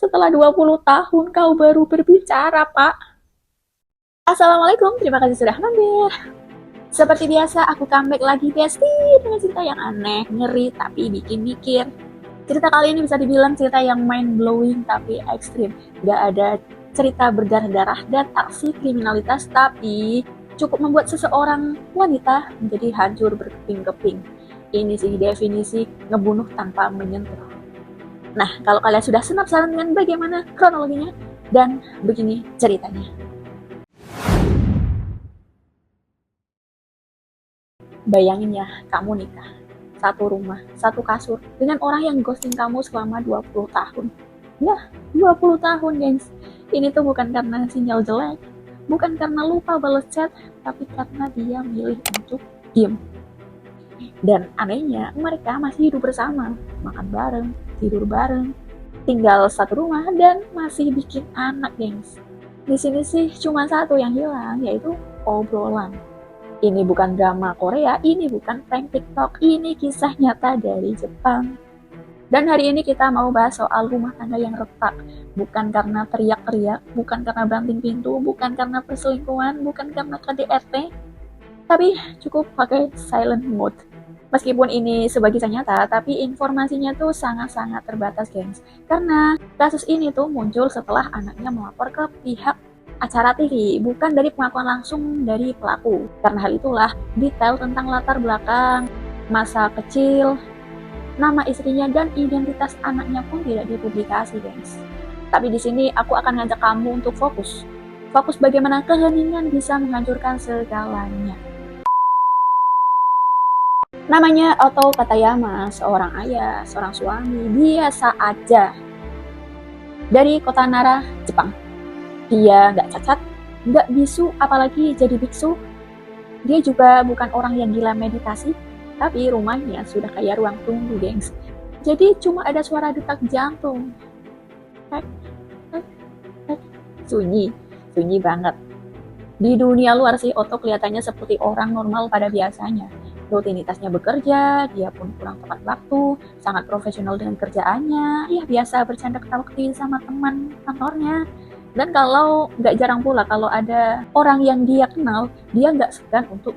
Setelah 20 tahun kau baru berbicara, Pak. Assalamualaikum, terima kasih sudah mampir. Seperti biasa, aku comeback lagi, Besti, dengan cerita yang aneh, ngeri, tapi bikin mikir. Cerita kali ini bisa dibilang cerita yang mind-blowing, tapi ekstrim. Gak ada cerita berdarah-darah dan aksi kriminalitas, tapi cukup membuat seseorang wanita menjadi hancur berkeping-keping. Ini sih definisi ngebunuh tanpa menyentuh. Nah, kalau kalian sudah penasaran dengan bagaimana kronologinya, dan begini ceritanya. Bayangin ya, kamu nikah. Satu rumah, satu kasur, dengan orang yang ghosting kamu selama 20 tahun. Ya, 20 tahun, guys. Ini tuh bukan karena sinyal jelek, bukan karena lupa balas chat, tapi karena dia milih untuk diem. Dan anehnya, mereka masih hidup bersama, makan bareng, tidur bareng, tinggal satu rumah, dan masih bikin anak, gengs. Di sini sih cuma satu yang hilang, yaitu obrolan. Ini bukan drama Korea, ini bukan prank TikTok, ini kisah nyata dari Jepang. Dan hari ini kita mau bahas soal rumah tangga yang retak. Bukan karena teriak-teriak, bukan karena banting pintu, bukan karena perselingkuhan, bukan karena KDRT, tapi cukup pakai silent mode. Meskipun ini sebagai kisah nyata, tapi informasinya tuh sangat-sangat terbatas, gengs. Karena kasus ini tuh muncul setelah anaknya melapor ke pihak acara TV, bukan dari pengakuan langsung dari pelaku. Karena hal itulah, detail tentang latar belakang, masa kecil, nama istrinya, dan identitas anaknya pun tidak dipublikasi, guys. Tapi di sini aku akan ngajak kamu untuk fokus. Fokus bagaimana keheningan bisa menghancurkan segalanya. Namanya Oto Katayama, seorang ayah, seorang suami, biasa aja. Dari kota Nara, Jepang. Dia nggak cacat, nggak bisu, apalagi jadi biksu. Dia juga bukan orang yang gila meditasi, tapi rumahnya sudah kayak ruang tunggu, gengs. Jadi cuma ada suara detak jantung. Sunyi, sunyi banget. Di dunia luar sih, Otto kelihatannya seperti orang normal pada biasanya. Rutinitasnya bekerja, dia pun pulang tepat waktu, sangat profesional dengan kerjaannya, ya biasa bercanda ketawa-ketiwi sama teman kantornya. Dan kalau nggak jarang pula kalau ada orang yang dia kenal, dia nggak segan untuk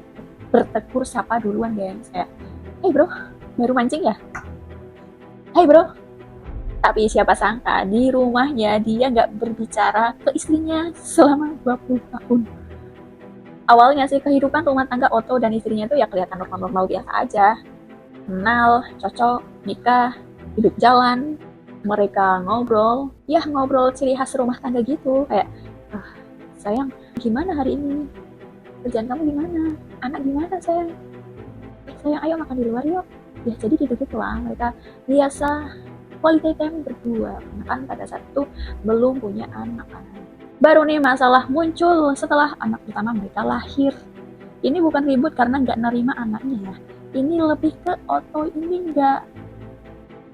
bertegur sapa duluan, guys. Kayak, hey bro, baru mancing ya? Hey bro. Tapi siapa sangka di rumahnya dia nggak berbicara ke istrinya selama 20 tahun. Awalnya sih kehidupan rumah tangga Otto dan istrinya tuh ya kelihatan normal-normal biasa aja. Kenal, cocok, nikah, hidup jalan, mereka ngobrol, ya ngobrol ciri khas rumah tangga gitu, kayak, sayang, gimana hari ini? Kerjaan kamu gimana? Anak gimana, sayang? Sayang, ayo makan di luar yuk. Ya jadi gitu-gitu lah, mereka biasa quality time berdua, karena kan pada saat itu belum punya anak kan. Baru nih masalah muncul setelah anak pertama mereka lahir. Ini bukan ribut karena nggak nerima anaknya ya. Ini lebih ke Otto ini nggak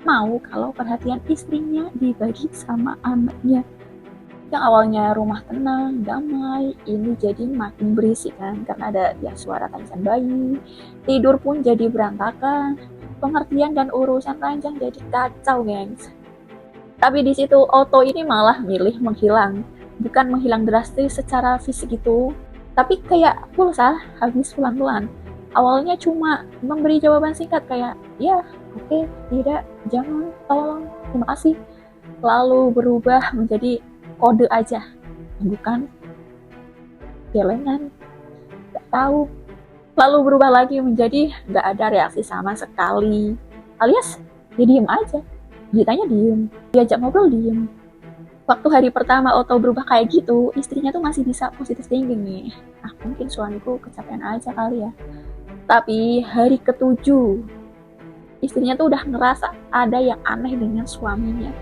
mau kalau perhatian istrinya dibagi sama anaknya. Yang awalnya rumah tenang, damai, ini jadi makin berisik kan, karena ada ya suara tangisan bayi, tidur pun jadi berantakan, pengertian dan urusan ranjang jadi kacau, gengs. Tapi di situ Otto ini malah milih menghilang, bukan menghilang drastis secara fisik gitu, tapi kayak pulsa habis pelan-pelan. Awalnya cuma memberi jawaban singkat kayak, ya, oke, tidak, jangan, tolong, terima kasih. Lalu berubah menjadi kode aja, bukan jelengan, gak tahu. Lalu berubah lagi menjadi gak ada reaksi sama sekali. Alias, dia diem aja. Ditanya diem, diajak ngobrol diem. Waktu hari pertama Otto berubah kayak gitu, istrinya tuh masih bisa positive thinking nih. Mungkin suamiku kecapean aja kali ya. Tapi hari ketujuh, istrinya tuh udah ngerasa ada yang aneh dengan suaminya.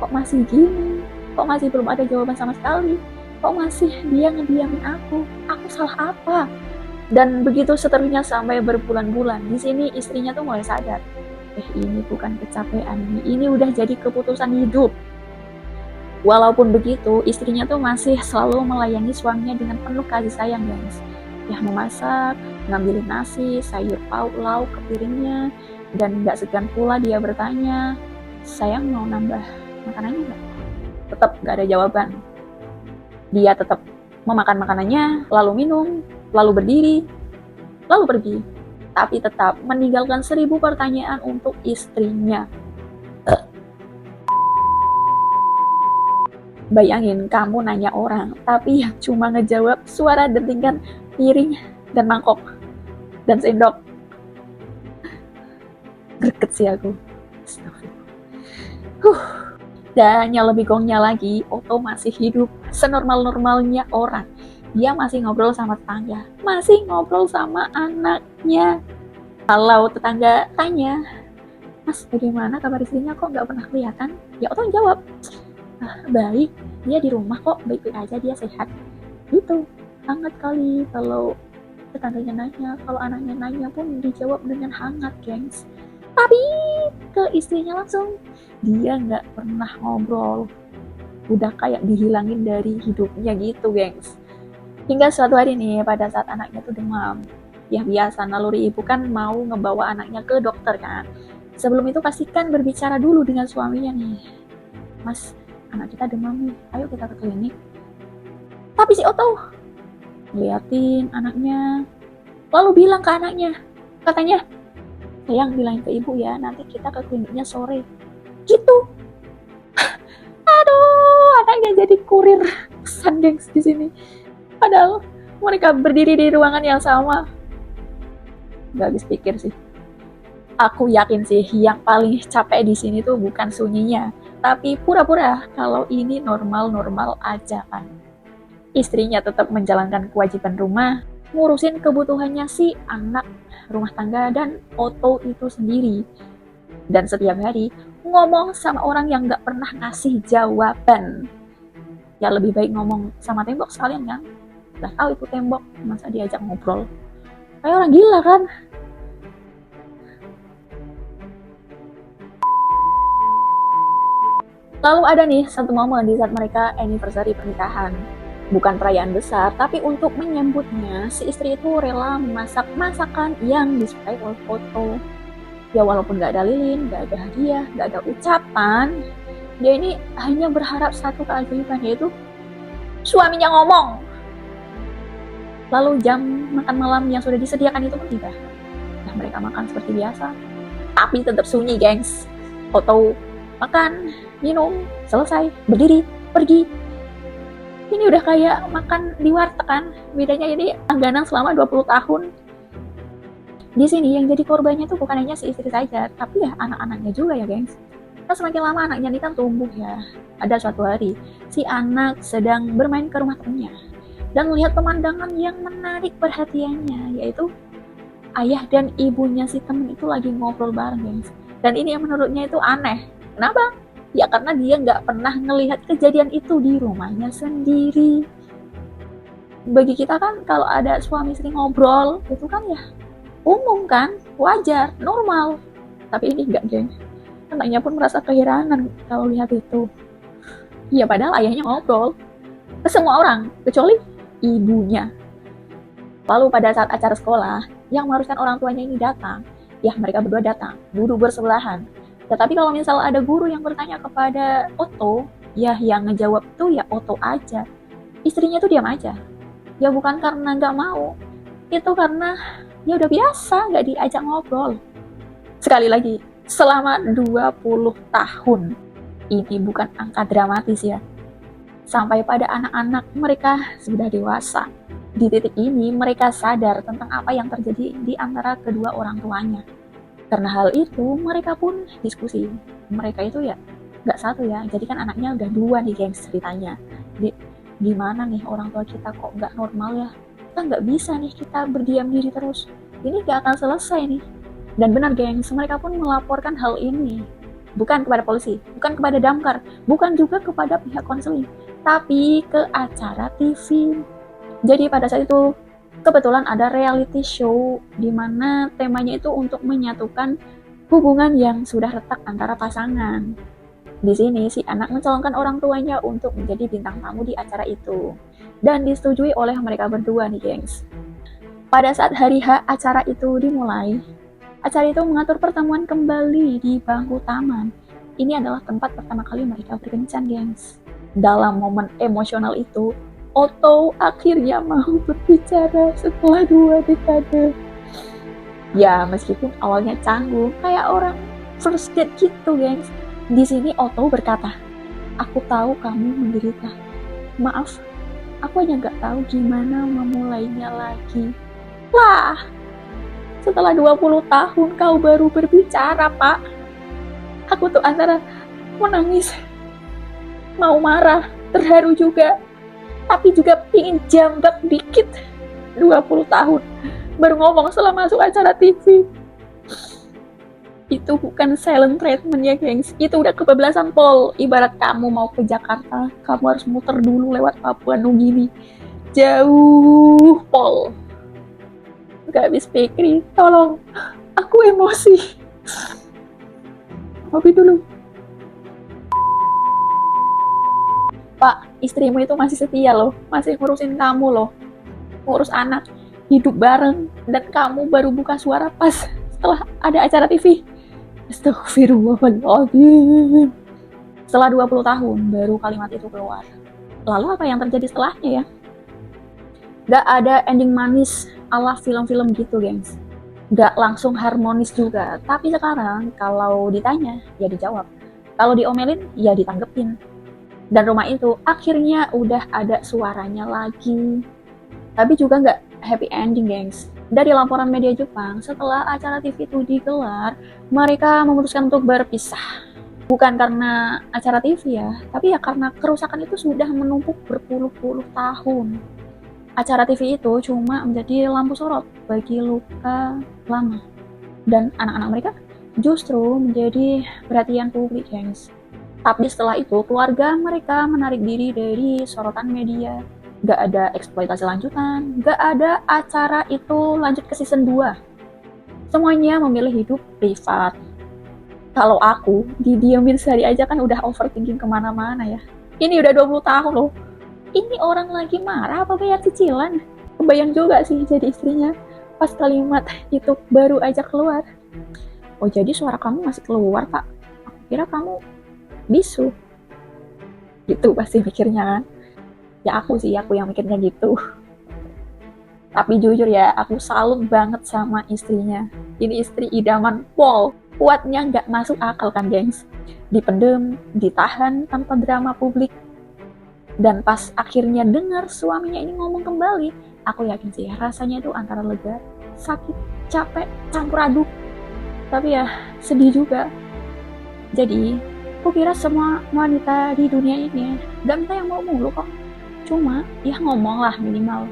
Kok masih gini? Kok masih belum ada jawaban sama sekali? Kok masih dia ngediamin aku? Aku salah apa? Dan begitu seterusnya sampai berbulan-bulan. Di sini istrinya tuh mulai sadar. Ini bukan kecapean, ini udah jadi keputusan hidup. Walaupun begitu, istrinya tuh masih selalu melayani suaminya dengan penuh kasih sayang, guys. Ya memasak, ngambilin nasi, sayur pauk, ke piringnya, dan gak segan pula dia bertanya, sayang mau nambah makanannya nggak? Tetap nggak ada jawaban. Dia tetap memakan makanannya, lalu minum, lalu berdiri, lalu pergi. Tapi tetap meninggalkan 1000 pertanyaan untuk istrinya. Bayangin kamu nanya orang, tapi yang cuma ngejawab suara dentingan piring dan mangkok dan sendok. Greget sih aku. Dan yang lebih gongnya lagi, Otto masih hidup senormal-normalnya orang. Dia masih ngobrol sama tetangga, masih ngobrol sama anaknya. Kalau tetangga tanya, "Mas, bagaimana kabar istrinya, kok nggak pernah kelihatan?" Ya Otto jawab, "Baik, dia di rumah kok, baik-baik aja, dia sehat." Gitu, hangat kali kalau tetangganya nanya, kalau anaknya nanya pun dijawab dengan hangat, gengs. Tapi ke istrinya langsung, dia nggak pernah ngobrol. Udah kayak dihilangin dari hidupnya gitu, gengs. Hingga suatu hari nih, pada saat anaknya tuh demam. Ya biasa, naluri ibu kan mau ngebawa anaknya ke dokter kan. Sebelum itu pastikan berbicara dulu dengan suaminya nih. "Mas, anak kita demam nih, ayo kita ke klinik." Tapi si Otto ngeliatin anaknya, lalu bilang ke anaknya, katanya, "Sayang, bilangin ke ibu ya, nanti kita ke kliniknya sore." Gitu. Aduh, anaknya jadi kurir pesan, gengs, di sini. Padahal mereka berdiri di ruangan yang sama. Gak habis pikir sih. Aku yakin sih yang paling capek di sini tuh bukan sunyinya, tapi pura-pura kalau ini normal-normal aja kan. Istrinya tetap menjalankan kewajiban rumah, ngurusin kebutuhannya si anak, rumah tangga, dan Otto itu sendiri. Dan setiap hari ngomong sama orang yang gak pernah ngasih jawaban. Ya lebih baik ngomong sama tembok sekalian kan. Udah tahu itu tembok, masa diajak ngobrol. Kayak orang gila kan. Lalu ada nih satu momen di saat mereka anniversary pernikahan. Bukan perayaan besar, tapi untuk menyambutnya, si istri itu rela memasak masakan yang disukai oleh Otto. Ya walaupun gak ada lilin, gak ada hadiah, gak ada ucapan, dia ini hanya berharap satu keajaiban, yaitu suaminya ngomong. Lalu jam makan malam yang sudah disediakan itu pun tiba. Nah, mereka makan seperti biasa, tapi tetap sunyi, gengs. Otto makan, minum, selesai, berdiri, pergi. Ini udah kayak makan di warteg kan. Bedanya ini langganan selama 20 tahun. Di sini yang jadi korbannya tuh bukan hanya si istri saja, tapi ya anak-anaknya juga ya, gengs. Nah, semakin lama anaknya ini kan tumbuh ya. Ada suatu hari, si anak sedang bermain ke rumah temannya dan melihat pemandangan yang menarik perhatiannya, yaitu ayah dan ibunya si temen itu lagi ngobrol bareng, gengs. Dan ini yang menurutnya itu aneh. Kenapa? Ya karena dia nggak pernah ngelihat kejadian itu di rumahnya sendiri. Bagi kita kan kalau ada suami istri ngobrol, itu kan ya umum kan, wajar, normal. Tapi ini enggak, geng. Anaknya pun merasa keheranan kalau lihat itu. Ya padahal ayahnya ngobrol ke semua orang, kecuali ibunya. Lalu pada saat acara sekolah, yang mengharuskan orang tuanya ini datang, ya mereka berdua datang, duduk bersebelahan. Tetapi kalau misal ada guru yang bertanya kepada Otto, ya yang ngejawab tuh ya Otto aja. Istrinya tuh diam aja. Ya bukan karena nggak mau, itu karena ya udah biasa nggak diajak ngobrol. Sekali lagi, selama 20 tahun. Ini bukan angka dramatis ya. Sampai pada anak-anak mereka sudah dewasa. Di titik ini mereka sadar tentang apa yang terjadi di antara kedua orang tuanya. Karena hal itu mereka pun diskusi. Mereka itu ya nggak satu ya, jadi kan anaknya udah dua nih, gengs, ceritanya. Gimana nih orang tua kita kok nggak normal ya? Kita nggak bisa nih kita berdiam diri terus. Ini nggak akan selesai nih. Dan benar, gengs, mereka pun melaporkan hal ini. Bukan kepada polisi, bukan kepada damkar, bukan juga kepada pihak konseling, tapi ke acara TV. Jadi pada saat itu kebetulan ada reality show di mana temanya itu untuk menyatukan hubungan yang sudah retak antara pasangan. Di sini si anak mencalonkan orang tuanya untuk menjadi bintang tamu di acara itu. Dan disetujui oleh mereka berdua nih, gengs. Pada saat hari H acara itu dimulai, acara itu mengatur pertemuan kembali di bangku taman. Ini adalah tempat pertama kali mereka berkencan, gengs. Dalam momen emosional itu, Otto akhirnya mau berbicara setelah 2 dekade. Ya, meskipun awalnya canggung, kayak orang first date gitu, gengs. Di sini Otto berkata, "Aku tahu kamu menderita. Maaf, aku hanya gak tahu gimana memulainya lagi." Lah, setelah 20 tahun kau baru berbicara, Pak. Aku tuh antara menangis, mau marah, terharu juga, tapi juga pingin jambak dikit. 20 tahun baru ngomong setelah masuk acara TV. Itu bukan silent treatment ya, gengs. Itu udah kebablasan pol. Ibarat kamu mau ke Jakarta, kamu harus muter dulu lewat Papua Nugini. Jauh pol. Gak habis pikir, tolong. Aku emosi. Kopi dulu. Pak, istrimu itu masih setia loh. Masih ngurusin kamu loh. Ngurus anak. Hidup bareng. Dan kamu baru buka suara pas setelah ada acara TV. Astagfirullahaladzim. Setelah 20 tahun baru kalimat itu keluar. Lalu apa yang terjadi setelahnya ya? Gak ada ending manis ala film-film gitu, gengs. Gak langsung harmonis juga. Tapi sekarang kalau ditanya, ya dijawab. Kalau diomelin, ya ditanggepin. Dan rumah itu akhirnya udah ada suaranya lagi. Tapi juga gak happy ending, gengs. Dari laporan media Jepang, setelah acara TV itu digelar, mereka memutuskan untuk berpisah. Bukan karena acara TV ya, tapi ya karena kerusakan itu sudah menumpuk berpuluh-puluh tahun. Acara TV itu cuma menjadi lampu sorot bagi luka lama. Dan anak-anak mereka justru menjadi perhatian publik, gengs. Tapi setelah itu, keluarga mereka menarik diri dari sorotan media. Gak ada eksploitasi lanjutan, gak ada acara itu lanjut ke season 2. Semuanya memilih hidup privat. Kalau aku, didiemin sehari aja kan udah overthinking kemana-mana ya. Ini udah 20 tahun loh. Ini orang lagi marah apa bayar cicilan? Kebayang juga sih jadi istrinya pas kalimat itu baru aja keluar. Oh, jadi suara kamu masih keluar, Pak? Aku kira kamu bisu. Gitu pasti mikirnya kan. Ya aku yang mikirnya gitu. Tapi jujur ya, aku salut banget sama istrinya. Ini istri idaman pol. Kuatnya nggak masuk akal kan, gengs. Dipendem, ditahan tanpa drama publik. Dan pas akhirnya dengar suaminya ini ngomong kembali, aku yakin sih rasanya itu antara lega, sakit, capek, campur aduk. Tapi ya sedih juga. Jadi, aku kira semua wanita di dunia ini gak minta yang mau mulu kok. Cuma ya ngomong lah minimal.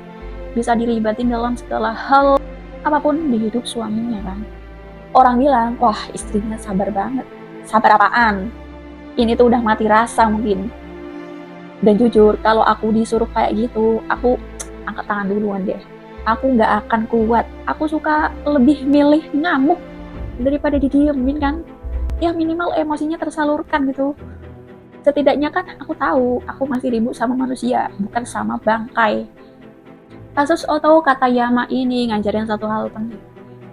Bisa dilibatin dalam segala hal apapun di hidup suaminya kan. Orang bilang, wah istrinya sabar banget. Sabar apaan? Ini tuh udah mati rasa mungkin. Dan jujur, kalau aku disuruh kayak gitu, aku angkat tangan duluan deh. Aku gak akan kuat. Aku suka lebih milih ngamuk daripada didiemin kan. Ya minimal emosinya tersalurkan gitu. Setidaknya kan aku tahu aku masih ribut sama manusia, bukan sama bangkai. Kasus Otto Katayama ini ngajarin satu hal penting.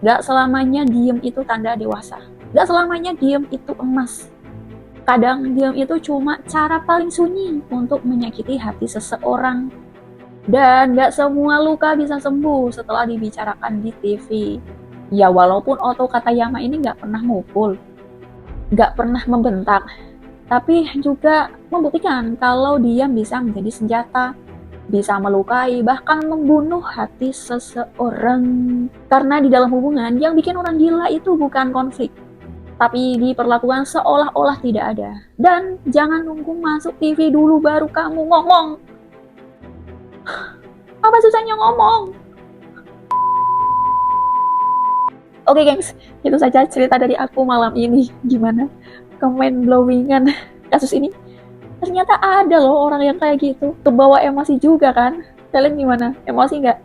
Gak selamanya diem itu tanda dewasa. Gak selamanya diem itu emas. Kadang diem itu cuma cara paling sunyi untuk menyakiti hati seseorang. Dan gak semua luka bisa sembuh setelah dibicarakan di TV. Ya walaupun Otto Katayama ini gak pernah mukul, gak pernah membentak, tapi juga membuktikan kalau diam bisa menjadi senjata, bisa melukai, bahkan membunuh hati seseorang. Karena di dalam hubungan, yang bikin orang gila itu bukan konflik, tapi diperlakukan seolah-olah tidak ada. Dan jangan nunggu masuk TV dulu baru kamu ngomong. Apa susahnya ngomong? Oke gengs, itu saja cerita dari aku malam ini. Gimana? Komen blowingan kasus ini? Ternyata ada loh orang yang kayak gitu. Kebawa emosi juga kan? Kalian gimana? Emosi nggak?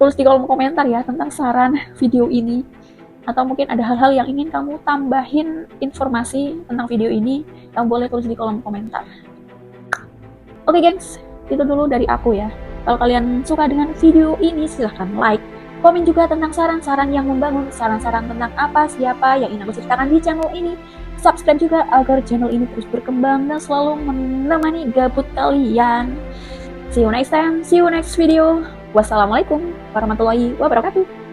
Tulis di kolom komentar ya tentang saran video ini. Atau mungkin ada hal-hal yang ingin kamu tambahin informasi tentang video ini, kamu boleh tulis di kolom komentar. Oke gengs, itu dulu dari aku ya. Kalau kalian suka dengan video ini, silahkan like. Komen juga tentang saran-saran yang membangun, saran-saran tentang apa, siapa yang ingin aku ceritakan di channel ini. Subscribe juga agar channel ini terus berkembang dan selalu menemani gabut kalian. See you next time, see you next video. Wassalamualaikum warahmatullahi wabarakatuh.